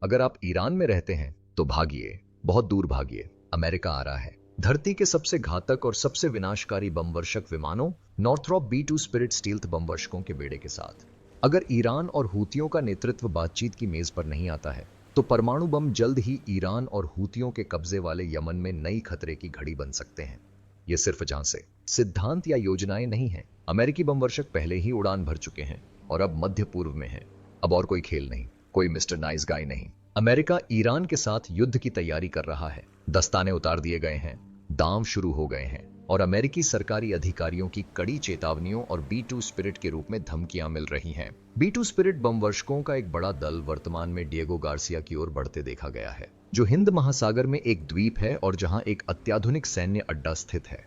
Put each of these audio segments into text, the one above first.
अगर आप ईरान में रहते हैं तो भागिए, बहुत दूर भागिए, अमेरिका आ रहा है। धरती के सबसे घातक और सबसे विनाशकारी बमवर्षक विमानों नॉर्थरॉप B-2 स्पिरिट स्टील्थ बमवर्षकों के बेड़े के साथ। अगर ईरान और हूतियों का नेतृत्व बातचीत की मेज पर नहीं आता है तो परमाणु बम जल्द ही ईरान और हूतियों के कब्जे वाले यमन में नई खतरे की घड़ी बन सकते हैं। ये सिर्फ झांसे, सिद्धांत या योजनाएं नहीं हैं। अमेरिकी बमवर्षक पहले ही उड़ान भर चुके हैं और अब मध्य पूर्व में हैं। अब और कोई खेल नहीं, कोई मिस्टर नाइस गाय नहीं। अमेरिका ईरान के साथ युद्ध की तैयारी कर रहा है। दस्ताने उतार दिए गए हैं, दांव शुरू हो गए हैं और अमेरिकी सरकारी अधिकारियों की कड़ी चेतावनियों और B-2 स्पिरिट के रूप में धमकियां मिल रही हैं। B-2 स्पिरिट बमवर्षकों का एक बड़ा दल वर्तमान में डिएगो गार्सिया की ओर बढ़ते देखा गया है, जो हिंद महासागर में एक द्वीप है और जहां एक अत्याधुनिक सैन्य अड्डा स्थित है।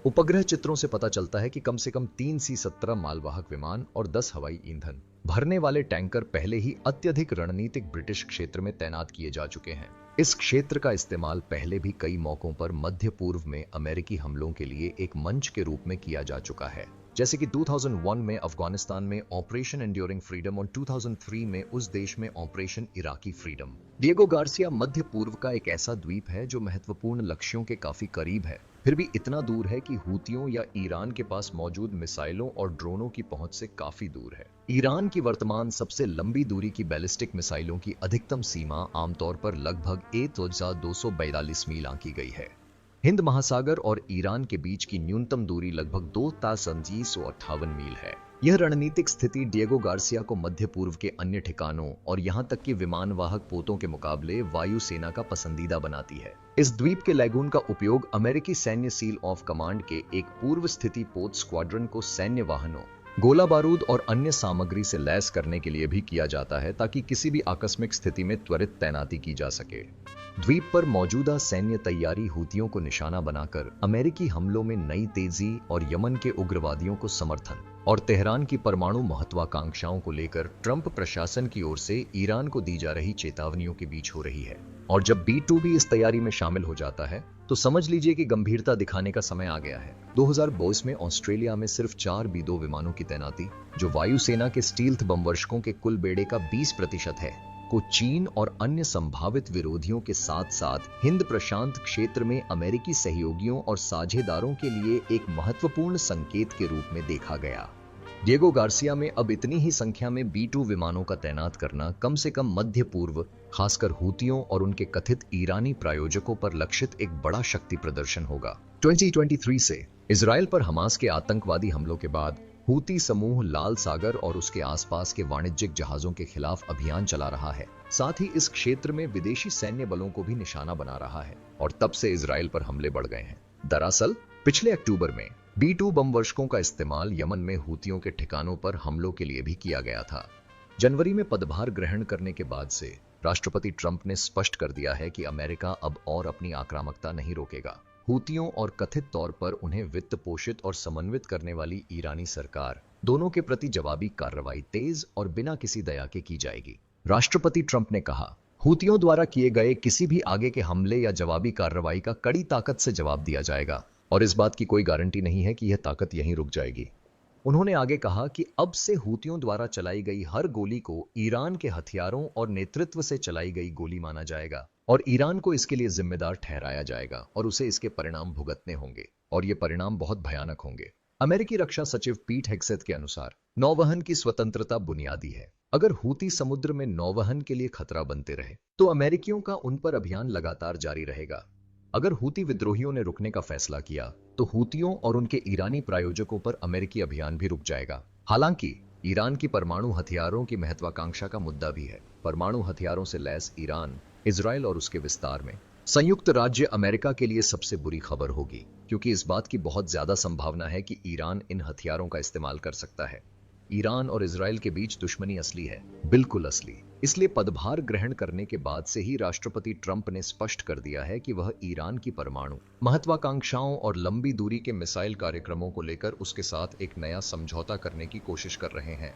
उपग्रह चित्रों से पता चलता है कि कम से कम 3 C-17 मालवाहक विमान और 10 हवाई ईंधन भरने वाले टैंकर पहले ही अत्यधिक रणनीतिक ब्रिटिश क्षेत्र में तैनात किए जा चुके हैं। इस क्षेत्र का इस्तेमाल पहले भी कई मौकों पर मध्य पूर्व में अमेरिकी हमलों के लिए एक मंच के रूप में किया जा चुका है, जैसे कि 2001 में अफगानिस्तान में ऑपरेशन एंड्योरिंग फ्रीडम और 2003 में उस देश में operation Iraqi freedom. Diego Garcia मध्य पूर्व का एक ऐसा द्वीप है जो महत्वपूर्ण लक्ष्यों के काफी करीब है, फिर भी इतना दूर है कि हूतियों या ईरान के पास मौजूद मिसाइलों और ड्रोनों की पहुंच से काफी दूर है। ईरान की वर्तमान सबसे लंबी दूरी की बैलिस्टिक मिसाइलों की अधिकतम सीमा आमतौर पर लगभग 1242 मील आंकी गई है। हिंद महासागर और ईरान के बीच की न्यूनतम दूरी लगभग 2,358 मील है। यह रणनीतिक स्थिति डिएगो गार्सिया को मध्य पूर्व के अन्य ठिकानों और यहां तक कि विमानवाहक पोतों के मुकाबले वायुसेना का पसंदीदा बनाती है। इस द्वीप के लैगून का उपयोग अमेरिकी सैन्य सील ऑफ कमांड के एक पूर्व स्थिति पोत स्क्वाड्रन को सैन्य वाहनों, गोला बारूद और अन्य सामग्री से लैस करने के लिए भी किया जाता है, ताकि किसी भी आकस्मिक स्थिति में त्वरित तैनाती की जा सके। द्वीप पर मौजूदा सैन्य तैयारी हूतियों को निशाना बनाकर अमेरिकी हमलों में नई तेजी और यमन के उग्रवादियों को समर्थन और तेहरान की परमाणु महत्वाकांक्षाओं को लेकर ट्रंप प्रशासन की ओर से ईरान को दी जा रही चेतावनियों के बीच हो रही है। और जब B-2 भी इस तैयारी में शामिल हो जाता है तो समझ लीजिए कि गंभीरता दिखाने का समय आ गया है। 2022 में ऑस्ट्रेलिया में सिर्फ 4 B-2 विमानों की तैनाती, जो वायुसेना के स्टील्थ बमवर्षकों के कुल बेड़े का 20% है, को चीन और अन्य संभावित विरोधियों के साथ साथ हिंद प्रशांत क्षेत्र में अमेरिकी सहयोगियों और साझेदारों के लिए एक महत्वपूर्ण संकेत के रूप में देखा गया। डिएगो गार्सिया में अब इतनी ही संख्या में B-2 विमानों का तैनात करना कम से कम मध्य पूर्व, खासकर हूतियों और उनके कथित ईरानी प्रायोजकों पर लक्षित एक बड़ा शक्ति प्रदर्शन होगा। 2023 से इजराइल पर हमास के आतंकवादी हमलों के बाद हूती समूह लाल सागर और उसके आसपास के वाणिज्यिक जहाजों के खिलाफ अभियान चला रहा है। साथ ही इस क्षेत्र में विदेशी सैन्य बलों को भी निशाना बना रहा है और तब से इजराइल पर हमले बढ़ गए हैं। दरअसल पिछले अक्टूबर में B-2 बमवर्षकों का इस्तेमाल यमन में हूतियों के ठिकानों पर हमलों के लिए भी किया गया था। जनवरी में पदभार ग्रहण करने के बाद से राष्ट्रपति ट्रंप ने स्पष्ट कर दिया है कि अमेरिका अब और अपनी आक्रामकता नहीं रोकेगा। हूतियों और कथित तौर पर उन्हें वित्त पोषित और समन्वित करने वाली ईरानी सरकार दोनों के प्रति जवाबी कार्रवाई तेज और बिना किसी दया के की जाएगी। राष्ट्रपति ट्रंप ने कहा, हूतियों द्वारा किए गए किसी भी आगे के हमले या जवाबी कार्रवाई का कड़ी ताकत से जवाब दिया जाएगा और इस बात की कोई गारंटी नहीं है कि यह ताकत यहीं रुक जाएगी। उन्होंने आगे कहा कि अब से हूतियों द्वारा चलाई गई हर गोली को ईरान के हथियारों और नेतृत्व से चलाई गई गोली माना जाएगा और ईरान को इसके लिए जिम्मेदार ठहराया जाएगा और उसे इसके परिणाम भुगतने होंगे और ये परिणाम बहुत भयानक होंगे। अमेरिकी रक्षा सचिव पीट हेग्सेथ के अनुसार नौवहन की स्वतंत्रता बुनियादी है। अगर हूती समुद्र में नौवहन के लिए खतरा बनते रहे तो अमेरिकियों का उन पर अभियान लगातार जारी रहेगा। अगर हूती विद्रोहियों ने रुकने का फैसला किया तो हूतियों और उनके ईरानी प्रायोजकों पर अमेरिकी अभियान भी रुक जाएगा। हालांकि ईरान की परमाणु हथियारों की महत्वाकांक्षा का मुद्दा भी है। परमाणु हथियारों से लैस ईरान, इजराइल और उसके विस्तार में संयुक्त राज्य अमेरिका के लिए सबसे बुरी खबर होगी, क्योंकि इस बात की बहुत ज्यादा संभावना है कि ईरान इन हथियारों का इस्तेमाल कर सकता है। ईरान और इजराइल के बीच दुश्मनी असली है, बिल्कुल असली। इसलिए पदभार ग्रहण करने के बाद से ही राष्ट्रपति ट्रंप ने स्पष्ट कर दिया है कि वह ईरान की परमाणु महत्वाकांक्षाओं और लंबी दूरी के मिसाइल कार्यक्रमों को लेकर उसके साथ एक नया समझौता करने की कोशिश कर रहे हैं।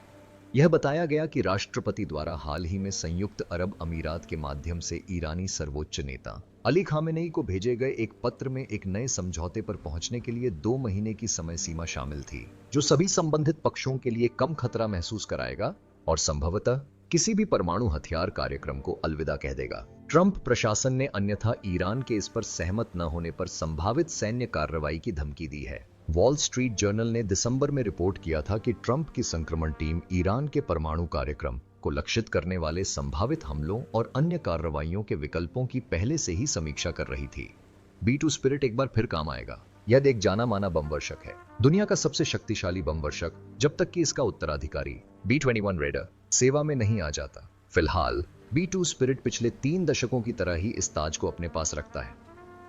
यह बताया गया कि राष्ट्रपति द्वारा हाल ही में संयुक्त अरब अमीरात के माध्यम से ईरानी सर्वोच्च नेता अली खामेनेई को भेजे गए एक पत्र में एक नए समझौते पर पहुंचने के लिए 2 महीने की समय सीमा शामिल थी, जो सभी संबंधित पक्षों के लिए कम खतरा महसूस कराएगा और संभवतः किसी भी परमाणु हथियार कार्यक्रम को अलविदा कह देगा। ट्रंप प्रशासन ने अन्यथा ईरान के इस पर सहमत न होने पर संभावित सैन्य कार्रवाई की धमकी दी है। वॉल स्ट्रीट जर्नल ने दिसंबर में रिपोर्ट किया था कि ट्रंप की संक्रमण टीम ईरान के परमाणु कार्यक्रम को लक्षित करने वाले संभावित हमलों और अन्य कार्रवाइयों के विकल्पों की पहले से ही समीक्षा कर रही थी। B2 स्पिरिट एक बार फिर काम आएगा। यह एक जाना माना बम वर्षक है, दुनिया का सबसे शक्तिशाली बम वर्षक, जब तक कि इसका उत्तराधिकारी B-21 रेडर सेवा में नहीं आ जाता। फिलहाल B2 स्पिरिट पिछले 3 दशकों की तरह ही इस ताज को अपने पास रखता है।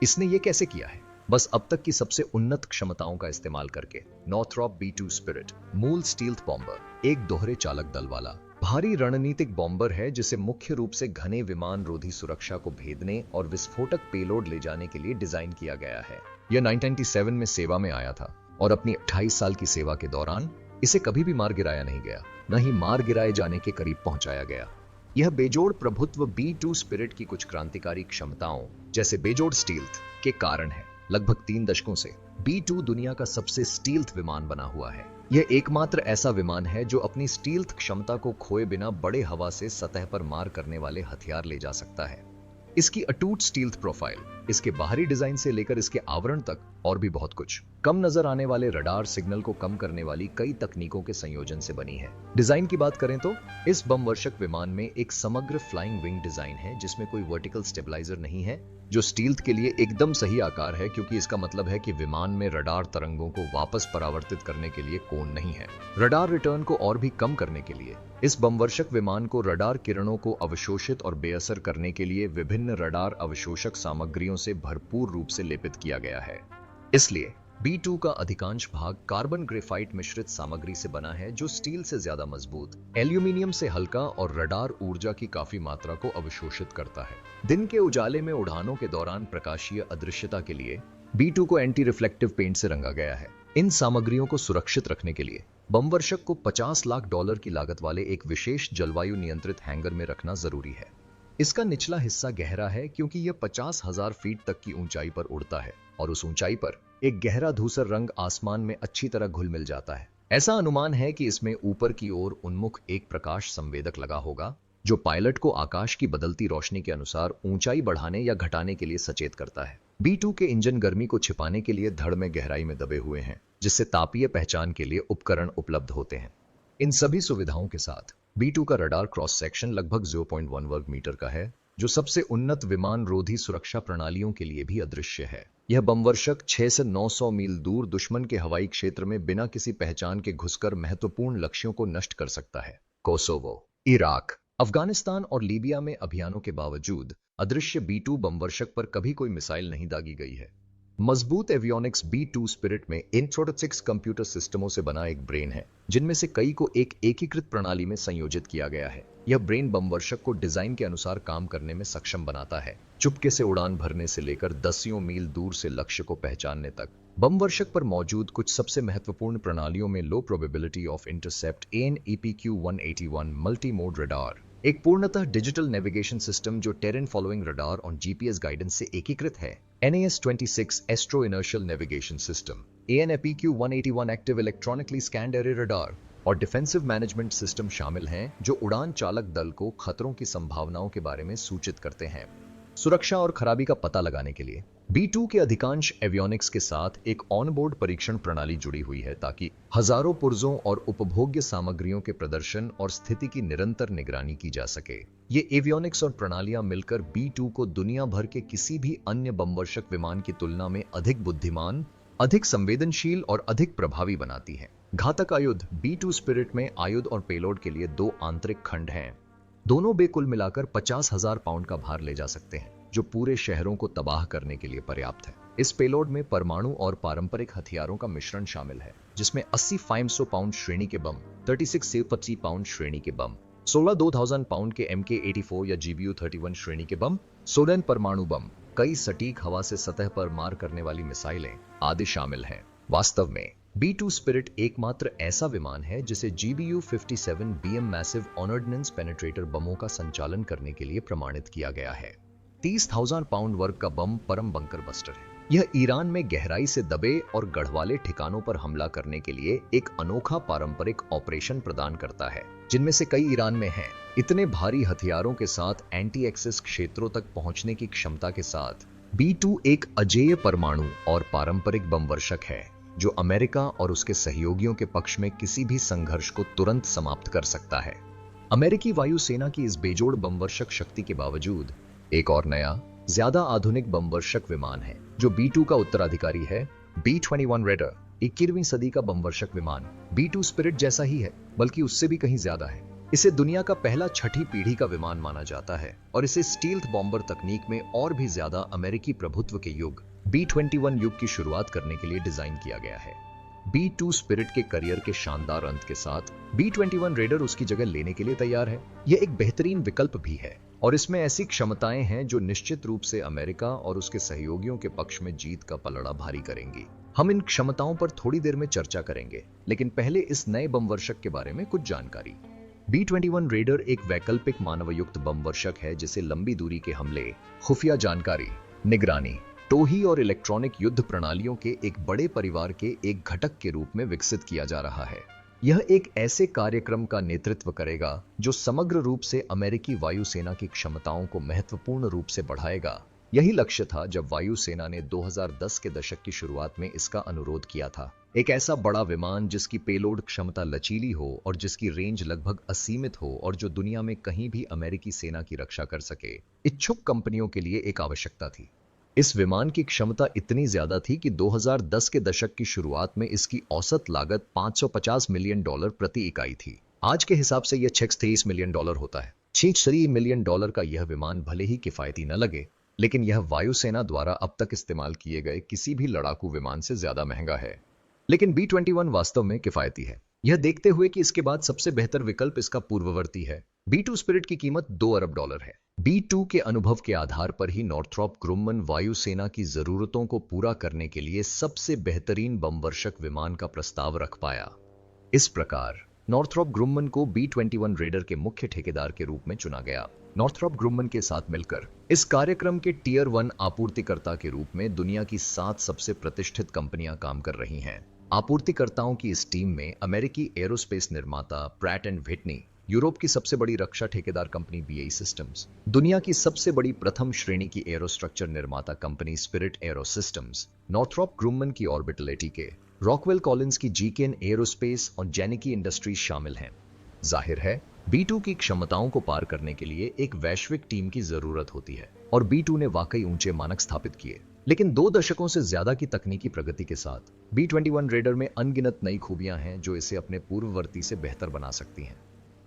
इसने ये कैसे किया है? बस अब तक की सबसे उन्नत क्षमताओं का इस्तेमाल करके। नॉर्थरॉप B2 स्पिरिट मूल स्टील्थ बॉम्बर, एक दोहरे चालक दल वाला भारी रणनीतिक बॉम्बर है जिसे मुख्य रूप से घने विमान रोधी सुरक्षा को भेदने और विस्फोटक पेलोड ले जाने के लिए डिजाइन किया गया है। यह 1997 में सेवा में आया था और अपनी 28 साल की सेवा के दौरान इसे कभी भी मार गिराया नहीं गया, न ही मार गिराए जाने के करीब पहुंचाया गया। यह बेजोड़ प्रभुत्व B2 स्पिरिट की कुछ क्रांतिकारी क्षमताओं जैसे बेजोड़ स्टील्थ के कारण है। लगभग 3 दशकों से B2 दुनिया का सबसे स्टील्थ विमान बना हुआ है। यह एकमात्र ऐसा विमान है जो अपनी स्टील्थ क्षमता को खोए बिना बड़े हवा से सतह पर मार करने वाले हथियार ले जा सकता है। इसकी अटूट स्टील्थ प्रोफाइल, इसके बाहरी डिजाइन से लेकर इसके आवरण तक और भी बहुत कुछ, कम नजर आने वाले रडार सिग्नल को कम करने वाली कई तकनीकों के संयोजन से बनी है। डिजाइन की बात करें तो इस बमवर्षक विमान में एक समग्र फ्लाइंग विंग डिजाइन है जिसमें कोई वर्टिकल स्टेबलाइजर नहीं है, जो स्टील्थ के लिए एकदम सही आकार है, क्योंकि इसका मतलब है कि विमान में रडार तरंगों को वापस परावर्तित करने के लिए कोण नहीं है। रडार रिटर्न को और भी कम करने के लिए इस बमवर्षक विमान को रडार किरणों को अवशोषित और बेअसर करने के लिए विभिन्न रडार अवशोषक सामग्रियों से भरपूर रूप से लेपित किया गया है। इसलिए B2 का अधिकांश भाग कार्बन ग्रेफाइट मिश्रित सामग्री से बना है जो स्टील से ज्यादा मजबूत, एल्यूमिनियम से हल्का और रडार ऊर्जा की काफी मात्रा को अवशोषित करता है। दिन के उजाले में उड़ानों के दौरान प्रकाशीय अदृश्यता के लिए B2 को एंटी रिफ्लेक्टिव पेंट से रंगा गया है। इन सामग्रियों को सुरक्षित रखने के लिए बमवर्षक को $50 लाख की लागत वाले एक विशेष जलवायु नियंत्रित हैंगर में रखना जरूरी है। इसका निचला हिस्सा गहरा है क्योंकि यह 50,000 फीट तक की ऊंचाई पर उड़ता है और उस ऊंचाई पर एक गहरा धूसर रंग आसमान में अच्छी तरह घुल मिल जाता है। ऐसा अनुमान है कि इसमें ऊपर की ओर उन्मुख एक प्रकाश संवेदक लगा होगा जो पायलट को आकाश की बदलती रोशनी के अनुसार ऊंचाई बढ़ाने या घटाने के लिए सचेत करता है। B2 के इंजन गर्मी को छिपाने के लिए धड़ में गहराई में दबे हुए हैं, जिससे तापीय पहचान के लिए उपकरण उपलब्ध होते हैं। इन सभी सुविधाओं के साथ B2 का रडार क्रॉस सेक्शन लगभग 0.1 वर्ग मीटर का है, जो सबसे उन्नत विमान रोधी सुरक्षा प्रणालियों के लिए भी अदृश्य है। यह बमवर्षक 600 से 900 मील दूर दुश्मन के हवाई क्षेत्र में बिना किसी पहचान के घुसकर महत्वपूर्ण लक्ष्यों को नष्ट कर सकता है। कोसोवो, इराक, अफगानिस्तान और लीबिया में अभियानों के बावजूद अदृश्य B2 बमवर्षक पर कभी कोई मिसाइल नहीं दागी गई है। मजबूत एवियोनिक्स B2 स्पिरिट में इंट्रोडक्स कंप्यूटर सिस्टमों से बना एक ब्रेन है, जिनमें से कई को एक एकीकृत प्रणाली में संयोजित किया गया है। यह ब्रेन बमवर्षक को डिजाइन के अनुसार काम करने में सक्षम बनाता है, चुपके से उड़ान भरने से लेकर दसियों मील दूर से लक्ष्य को पहचानने तक। बमवर्षक पर मौजूद कुछ सबसे महत्वपूर्ण प्रणालियों में लो probability of intercept AN/APQ-181 multi mode radar, एक पूर्णतः डिजिटल नेविगेशन सिस्टम जो टेरेन फॉलोइंग रडार और GPS गाइडेंस से एकीकृत है, NAS-26 astro inertial navigation system, AN/APQ-181 active electronically scanned array radar और डिफेंसिव मैनेजमेंट सिस्टम शामिल हैं, जो उड़ान चालक दल को खतरों की संभावनाओं के बारे में सूचित करते हैं। सुरक्षा और खराबी का पता लगाने के लिए B2 के अधिकांश एवियोनिक्स के साथ एक ऑनबोर्ड परीक्षण प्रणाली जुड़ी हुई है, ताकि हजारों पुर्जों और उपभोग्य सामग्रियों के प्रदर्शन और स्थिति की निरंतर निगरानी की जा सके। ये एवियोनिक्स और प्रणालियां मिलकर B2 को दुनिया भर के किसी भी अन्य बमवर्षक विमान की तुलना में अधिक बुद्धिमान, अधिक संवेदनशील और अधिक प्रभावी बनाती हैं। घातक आयुध B2 स्पिरिट में आयुध और पेलोड के लिए 2 आंतरिक खंड हैं। दोनों बे कुल मिलाकर 50,000 पाउंड का भार ले जा सकते हैं, जो पूरे शहरों को तबाह करने के लिए पर्याप्त है। इस पेलोड में परमाणु और पारंपरिक हथियारों का मिश्रण शामिल है, जिसमें 80-500 पाउंड श्रेणी के बम, 36 से 25 पाउंड श्रेणी के बम, 16 2000 पाउंड के MK-84 या GBU-31 श्रेणी के बम, सोलन परमाणु बम, कई सटीक हवा से सतह पर मार करने वाली मिसाइलें आदि शामिल हैं। वास्तव में B2 स्पिरिट एकमात्र ऐसा विमान है जिसे GBU-57 BM massive ordnance penetrator बमों का संचालन करने के लिए प्रमाणित किया गया है। 30,000 पाउंड वर्ग का बम परम बंकर बस्टर है। यह ईरान में गहराई से दबे और गढ़वाले ठिकानों पर हमला करने के लिए एक अनोखा पारंपरिक ऑपरेशन प्रदान करता है, जिनमें से कई ईरान में हैं। इतने भारी हथियारों के साथ एंटी एक्सेस क्षेत्रों तक पहुंचने की क्षमता के साथ B2 एक अजेय परमाणु और पारंपरिक बमवर्षक है जो अमेरिका और उसके सहयोगियों के पक्ष में किसी भी संघर्ष को तुरंत समाप्त कर सकता है। अमेरिकी वायुसेना की इस बेजोड़ बमवर्षक शक्ति के बावजूद एक और नया, ज्यादा आधुनिक बमवर्षक विमान है जो B2 का उत्तराधिकारी है, B-21 रेडर। 21वीं सदी का बमवर्षक विमान B2 स्पिरिट जैसा ही है, बल्कि उससे भी कहीं ज्यादा है। इसे दुनिया का पहला छठी पीढ़ी का विमान माना जाता है और इसे स्टील्थ बॉम्बर तकनीक में और भी ज्यादा अमेरिकी प्रभुत्व के युग B-21 युग की शुरुआत करने के लिए डिजाइन किया गया है। B2 स्पिरिट के करियर के शानदार अंत के साथ B-21 रेडर उसकी जगह लेने के लिए तैयार है। यह एक बेहतरीन विकल्प भी है और इसमें ऐसी क्षमताएं हैं जो निश्चित रूप से अमेरिका और उसके सहयोगियों के पक्ष में जीत का पलड़ा भारी करेंगी। हम इन क्षमताओं पर थोड़ी देर में चर्चा करेंगे, लेकिन पहले इस नए बमवर्षक के बारे में कुछ जानकारी। B-21 रेडर एक वैकल्पिक मानवयुक्त बमवर्षक है जिसे लंबी दूरी के हमले, खुफिया जानकारी, निगरानी, टोही और इलेक्ट्रॉनिक युद्ध प्रणालियों के एक बड़े परिवार के एक घटक के रूप में विकसित किया जा रहा है। यह एक ऐसे कार्यक्रम का नेतृत्व करेगा जो समग्र रूप से अमेरिकी वायुसेना की क्षमताओं को महत्वपूर्ण रूप से बढ़ाएगा। यही लक्ष्य था जब वायुसेना ने 2010 के दशक की शुरुआत में इसका अनुरोध किया था। एक ऐसा बड़ा विमान जिसकी पेलोड क्षमता लचीली हो और जिसकी रेंज लगभग असीमित हो और जो दुनिया में कहीं भी अमेरिकी सेना की रक्षा कर सके, इच्छुक कंपनियों के लिए एक आवश्यकता थी। इस विमान की क्षमता इतनी ज्यादा थी कि 2010 के दशक की शुरुआत में इसकी औसत लागत $550 मिलियन प्रति इकाई थी। आज के हिसाब से यह $36 मिलियन होता है। $6 मिलियन का यह विमान भले ही किफायती न लगे, लेकिन यह वायुसेना द्वारा अब तक इस्तेमाल किए गए किसी भी लड़ाकू विमान से ज्यादा महंगा है। लेकिन B-21 वास्तव में किफायती है, यह देखते हुए कि इसके बाद सबसे बेहतर विकल्प इसका पूर्ववर्ती है। B2 स्पिरिट की कीमत $2 अरब है। B2 के अनुभव के आधार पर ही नॉर्थरॉप ग्रुमन वायुसेना की जरूरतों को पूरा करने के लिए सबसे बेहतरीन बमवर्षक विमान का प्रस्ताव रख पाया। इस प्रकार नॉर्थरॉप ग्रुमन को B-21 रेडर के मुख्य ठेकेदार के रूप में चुना गया। नॉर्थरॉप ग्रुमन के साथ मिलकर इस कार्यक्रम के टियर 1 आपूर्तिकर्ता के रूप में दुनिया की 7 सबसे प्रतिष्ठित कंपनियां काम कर रही हैं। आपूर्तिकर्ताओं की इस टीम में अमेरिकी एरोस्पेस निर्माता प्रैट एंड व्हिटनी, यूरोप की सबसे बड़ी रक्षा ठेकेदार कंपनी BAE सिस्टम्स, दुनिया की सबसे बड़ी प्रथम श्रेणी की एरोस्ट्रक्चर निर्माता company spirit arrow systems, Northrop Grumman की ऑर्बिटल ATK, रॉकवेल कॉलिंस की GKN एरोस्पेस और जेनिकी इंडस्ट्रीज शामिल हैं। जाहिर है B2 की क्षमताओं को पार करने के लिए एक वैश्विक टीम की जरूरत होती है और B2 ने वाकई ऊंचे मानक स्थापित किए। लेकिन 2 दशकों से ज्यादा की तकनीकी प्रगति के साथ B-21 रेडर में अनगिनत नई खूबियां हैं जो इसे अपने पूर्ववर्ती से बेहतर बना सकती हैं।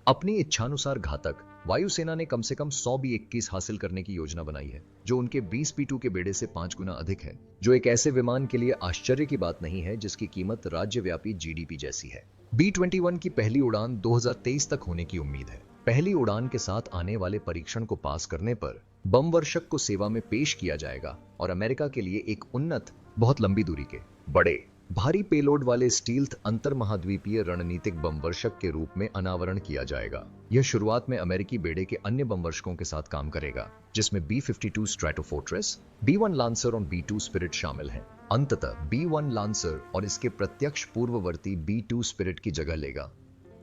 अपनी इच्छानुसार घातक वायुसेना ने कम से कम 100 B-21 हासिल करने की योजना बनाई है, जो उनके 20 P2 के बेड़े से 5 गुना अधिक है, जो एक ऐसे विमान के लिए आश्चर्य की बात नहीं है जिसकी कीमत राज्यव्यापी GDP जैसी है। B-21 की पहली उड़ान 2023 तक होने की उम्मीद है। पहली उड़ान के साथ आने वाले परीक्षण को पास करने पर बमवर्षक को सेवा में पेश किया जाएगा और अमेरिका के लिए एक उन्नत, बहुत लंबी दूरी के, बड़े, भारी पेलोड वाले स्टील्थ अंतर महाद्वीपीय रणनीतिक बमवर्षक के रूप में अनावरण किया जाएगा। यह शुरुआत में अमेरिकी बेड़े के अन्य बमवर्षकों के साथ काम करेगा, जिसमें B-52 स्ट्रैटोफोर्ट्रेस, B-1 लांसर और B-2 स्पिरिट शामिल हैं। अंततः B-1 लांसर और इसके प्रत्यक्ष पूर्ववर्ती B-2 स्पिरिट की जगह लेगा।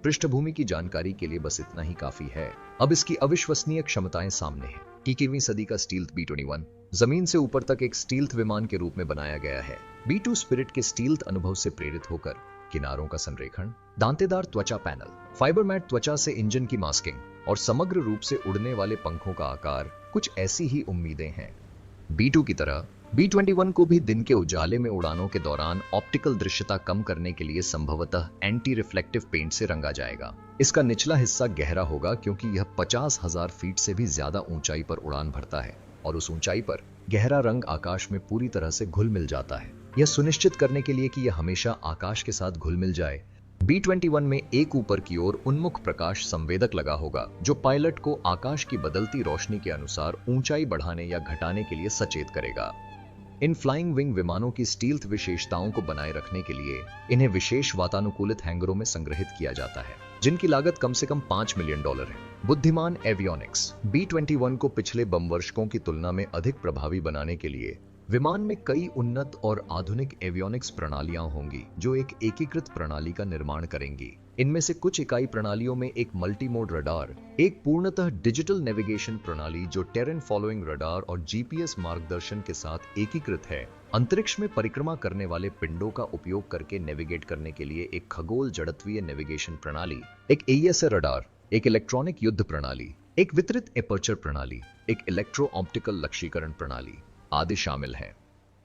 पृष्ठभूमि की जानकारी के लिए बस इतना ही काफी है। अब इसकी अविश्वसनीय क्षमताएं सामने हैं। 21वीं सदी का स्टील्थ B-21 जमीन से ऊपर तक एक स्टील्थ विमान के रूप में बनाया गया है। B-2 स्पिरिट के स्टील्थ अनुभव से प्रेरित होकर किनारों का संरेखण, दांतेदार त्वचा पैनल, फाइबरमैट त्वचा से इंजन की मास्किंग और समग्र रूप से उड़ने वाले पंखों का आकार, कुछ ऐसी ही उम्मीदें हैं। B-2 की तरह B-21 को भी दिन के उजाले में उड़ानों के दौरान ऑप्टिकल दृश्यता कम करने के लिए संभवतः एंटी रिफ्लेक्टिव पेंट से रंगा जाएगा। इसका निचला हिस्सा गहरा होगा क्योंकि यह 50,000 फीट से भी ज्यादा ऊंचाई पर उड़ान भरता है और उस ऊंचाई पर गहरा रंग आकाश में पूरी तरह से घुल मिल जाता है। यह सुनिश्चित करने के लिए कि यह हमेशा आकाश के साथ घुल मिल जाए, B-21 में एक ऊपर की ओर उन्मुख प्रकाश संवेदक लगा होगा जो पायलट को आकाश की बदलती रोशनी के अनुसार ऊंचाई बढ़ाने या घटाने के लिए सचेत करेगा। इन फ्लाइंग विंग विमानों की स्टील्थ विशेषताओं को बनाए रखने के लिए इन्हें विशेष वातानुकूलित हैंगरों में संग्रहित किया जाता है, जिनकी लागत कम से कम $5 मिलियन है। बुद्धिमान एवियोनिक्स B-21 को पिछले बमवर्षकों की तुलना में अधिक प्रभावी बनाने के लिए विमान में कई उन्नत और आधुनिक एवियोनिक्स प्रणालियां होंगी जो एक एकीकृत प्रणाली का निर्माण करेंगी। इनमें से कुछ इकाई प्रणालियों में एक मल्टी मोड रडार, एक पूर्णतः डिजिटल नेविगेशन प्रणाली जो टेरेन फॉलोइंग रडार और जीपीएस मार्गदर्शन के साथ एकीकृत है, अंतरिक्ष में परिक्रमा करने वाले पिंडों का उपयोग करके नेविगेट करने के लिए एक खगोल जड़त्वीय नेविगेशन प्रणाली, एक एईएसए रडार, एक इलेक्ट्रॉनिक युद्ध प्रणाली, एक वितरित एपर्चर प्रणाली, एक इलेक्ट्रो ऑप्टिकल लक्ष्यीकरण प्रणाली आदि शामिल हैं।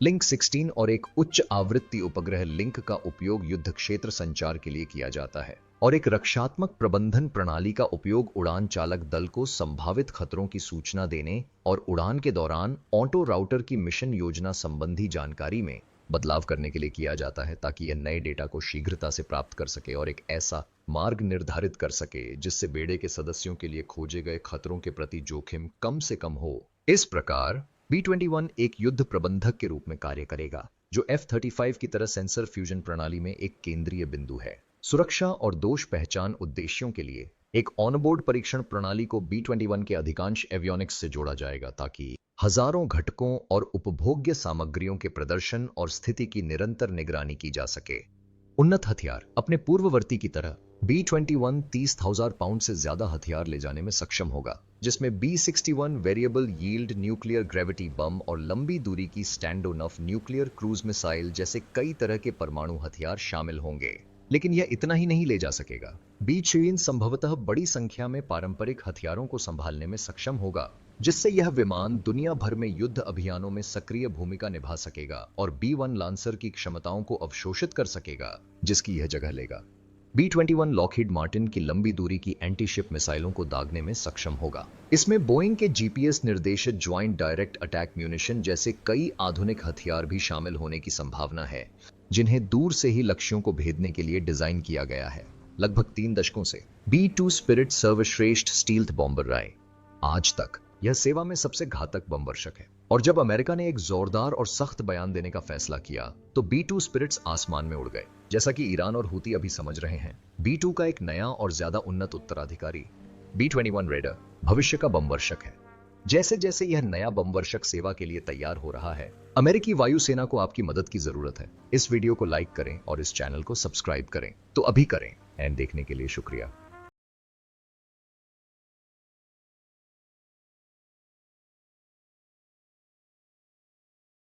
लिंक 16 और एक उच्च आवृत्ति उपग्रह लिंक का उपयोग युद्ध क्षेत्र संचार के लिए किया जाता है और एक रक्षात्मक प्रबंधन प्रणाली का उपयोग उड़ान चालक दल को संभावित खतरों की सूचना देने और उड़ान के दौरान ऑटो राउटर की मिशन योजना संबंधी जानकारी में बदलाव करने के लिए किया जाता है ताकि यह नए डेटा को शीघ्रता से प्राप्त कर सके और एक ऐसा मार्ग निर्धारित कर सके जिससे बेड़े के सदस्यों के लिए खोजे गए खतरों के प्रति जोखिम कम से कम हो। इस प्रकार B-21 एक युद्ध प्रबंधक के रूप में कार्य करेगा जो F-35 की तरह सेंसर फ्यूजन प्रणाली में एक केंद्रीय बिंदु है। सुरक्षा और दोष पहचान उद्देश्यों के लिए एक ऑनबोर्ड परीक्षण प्रणाली को B-21 के अधिकांश एवियोनिक्स से जोड़ा जाएगा ताकि हजारों घटकों और उपभोग्य सामग्रियों के प्रदर्शन और स्थिति की निरंतर निगरानी की जा सके। उन्नत हथियार अपने पूर्ववर्ती की तरह B-21 30,000 पाउंड से ज्यादा हथियार ले जाने में सक्षम होगा, जिसमें B-61 variable yield nuclear gravity bomb और लंबी दूरी की स्टैंडोनफ न्यूक्लियर क्रूज मिसाइल जैसे कई तरह के परमाणु हथियार शामिल होंगे। लेकिन यह इतना ही नहीं ले जा सकेगा। B-21 संभवतः बड़ी संख्या में पारंपरिक हथियारों को संभालने में सक्षम होगा, जिससे यह विमान दुनिया भर में युद्ध अभियानों में सक्रिय भूमिका निभा सकेगा और B-1 लांसर की क्षमताओं को अवशोषित कर सकेगा, जिसकी यह जगह लेगा। B-21 लॉकहीड मार्टिन की लंबी दूरी की एंटी शिप मिसाइलों को दागने में सक्षम होगा। इसमें बोइंग के जीपीएस निर्देशित ज्वाइंट डायरेक्ट अटैक म्यूनिशन जैसे कई आधुनिक हथियार भी शामिल होने की संभावना है, जिन्हें दूर से ही लक्ष्यों को भेदने के लिए डिजाइन किया गया है। लगभग 3 दशकों से B-2 स्पिरिट सर्वश्रेष्ठ स्टील्थ बॉम्बर रहा है। आज तक यह सेवा में सबसे घातक बमवर्षक है और जब अमेरिका ने एक जोरदार और सख्त बयान देने का फैसला किया तो B-2 स्पिरिट्स आसमान में उड़ गए। जैसा कि ईरान और हूती अभी समझ रहे हैं, B-2 का एक नया और ज्यादा उन्नत उत्तराधिकारी B-21 रेडर भविष्य का बमवर्षक है। जैसे जैसे यह नया बमवर्षक सेवा के लिए तैयार हो रहा है, अमेरिकी वायुसेना को आपकी मदद की जरूरत है। इस वीडियो को लाइक करें और इस चैनल को सब्सक्राइब करें, तो अभी करें। एंड देखने के लिए शुक्रिया।